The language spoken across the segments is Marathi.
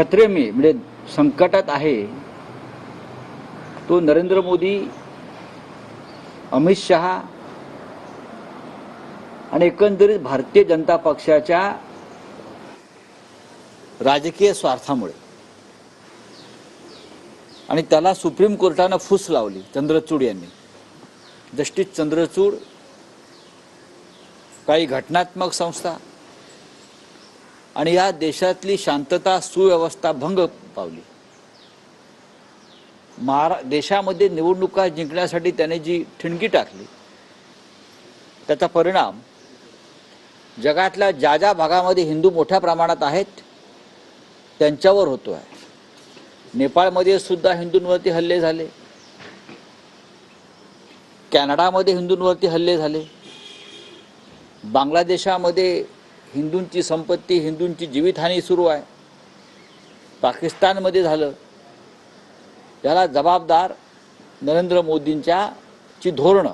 खतरे में म्हणजे संकटात आहे तो नरेंद्र मोदी, अमित शहा आणि एकंदरीत भारतीय जनता पक्षाच्या राजकीय स्वार्थामुळे। आणि त्याला सुप्रीम कोर्टाने फूस लावली चंद्रचूड यांनी। जस्टिस चंद्रचूड काही घटनात्मक संस्था आणि या देशातली शांतता सुव्यवस्था भंग पावली। देशामध्ये निवडणुका जिंकण्यासाठी त्याने जी ठिणगी टाकली त्याचा परिणाम जगातल्या ज्या ज्या भागामध्ये हिंदू मोठ्या प्रमाणात आहेत त्यांच्यावर होतो आहे। नेपाळमध्ये सुद्धा हिंदूंवरती हल्ले झाले, कॅनडामध्ये हिंदूंवरती हल्ले झाले, बांगलादेशामध्ये हिंदूंची संपत्ती, हिंदूंची जीवितहानी सुरू आहे, पाकिस्तानमध्ये झालं। याला जबाबदार नरेंद्र मोदींची धोरणं,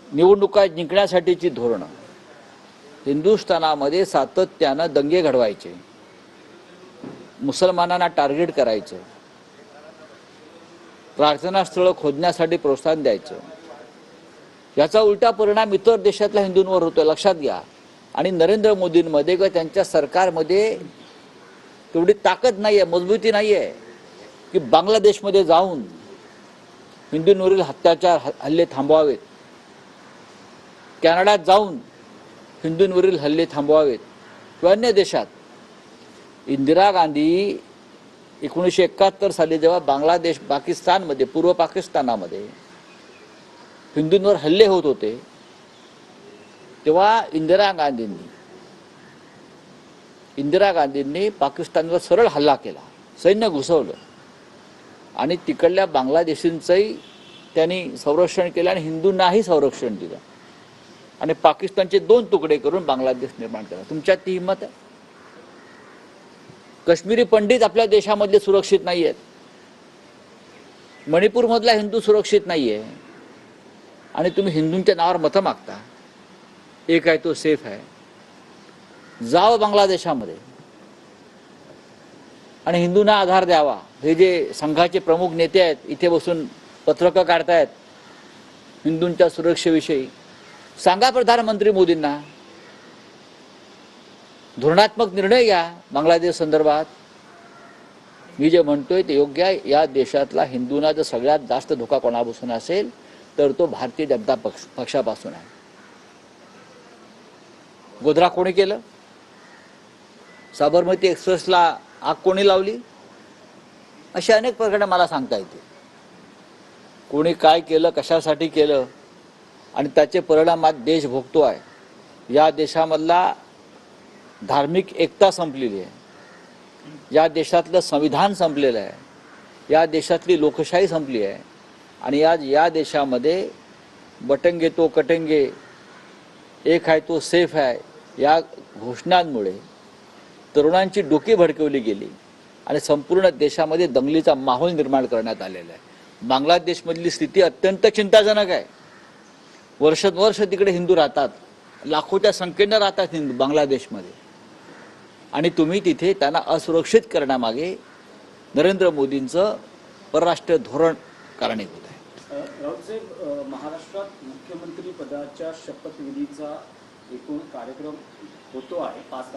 निवडणुका जिंकण्यासाठीची धोरणं। हिंदुस्थानामध्ये सातत्यानं दंगे घडवायचे, मुसलमानांना टार्गेट करायचं, प्रार्थनास्थळं खोदण्यासाठी प्रोत्साहन द्यायचं। याचा उलटा परिणाम इतर देशातल्या हिंदूंवर होतो, लक्षात घ्या। आणि नरेंद्र मोदींमध्ये किंवा त्यांच्या सरकारमध्ये तेवढी ताकद नाही आहे, मजबूती नाही आहे की बांगलादेशमध्ये जाऊन हिंदूंवरील अत्याचार हल्ले थांबवावेत, कॅनडात जाऊन हिंदूंवरील हल्ले थांबवावेत किंवा अन्य देशात। इंदिरा गांधी 1971 साली जेव्हा बांगलादेश, पाकिस्तानमध्ये, पूर्व पाकिस्तानामध्ये हिंदूंवर हल्ले होत होते तेव्हा इंदिरा गांधींनी पाकिस्तानवर सरळ हल्ला केला, सैन्य घुसवलं आणि तिकडल्या बांगलादेशींचंही त्यांनी संरक्षण केलं आणि हिंदूंनाही संरक्षण दिलं आणि पाकिस्तानचे 2 तुकडे करून बांगलादेश निर्माण केला। तुमच्यात ती हिंमत आहे? काश्मीरी पंडित आपल्या देशामधले सुरक्षित नाही आहेत, मणिपूरमधला हिंदू सुरक्षित नाही आहे आणि तुम्ही हिंदूंच्या नावावर मतं मागता। एक आहे तो सेफ आहे, जावं बांगलादेशामध्ये आणि हिंदूंना आधार द्यावा। हे जे संघाचे प्रमुख नेते आहेत इथे बसून पत्रकं काढतायत हिंदूंच्या सुरक्षेविषयी, सांगा प्रधानमंत्री मोदींना धोरणात्मक निर्णय घ्या बांगलादेश संदर्भात। मी जे म्हणतोय ते योग्य आहे। या देशातला हिंदूंना जर सगळ्यात जास्त धोका कोणापासून असेल तर तो भारतीय जनता पक्षापासून आहे। गोधरा कोणी केलं? साबरमती एक्सप्रेसला आग कोणी लावली? अशा अनेक प्रकरणं मला सांगता येते। कोणी काय केलं, कशासाठी केलं आणि त्याचे परिणाम आज देश भोगतो आहे। या देशामधला धार्मिक एकता संपलेली आहे, या देशातलं संविधान संपलेलं आहे, या देशातली लोकशाही संपली आहे आणि आज या देशामध्ये बटंगे तो कटेंगे, एक आहे तो सेफ आहे या घोषणांमुळे तरुणांची डोकी भडकवली गेली आणि संपूर्ण देशामध्ये दंगलीचा माहोल निर्माण करण्यात आलेला आहे। बांगलादेशमधली स्थिती अत्यंत चिंताजनक आहे। वर्षानुवर्ष तिकडे हिंदू राहतात, लाखोच्या संख्येने राहतात हिंदू बांगलादेशमध्ये आणि तुम्ही तिथे त्यांना असुरक्षित करण्यामागे नरेंद्र मोदींचं परराष्ट्र धोरण कारणीभूत आहे। राऊत साहेब, महाराष्ट्रात मुख्यमंत्री पदाच्या शपथविधीचा एकूण कार्यक्रम होतो आहे 5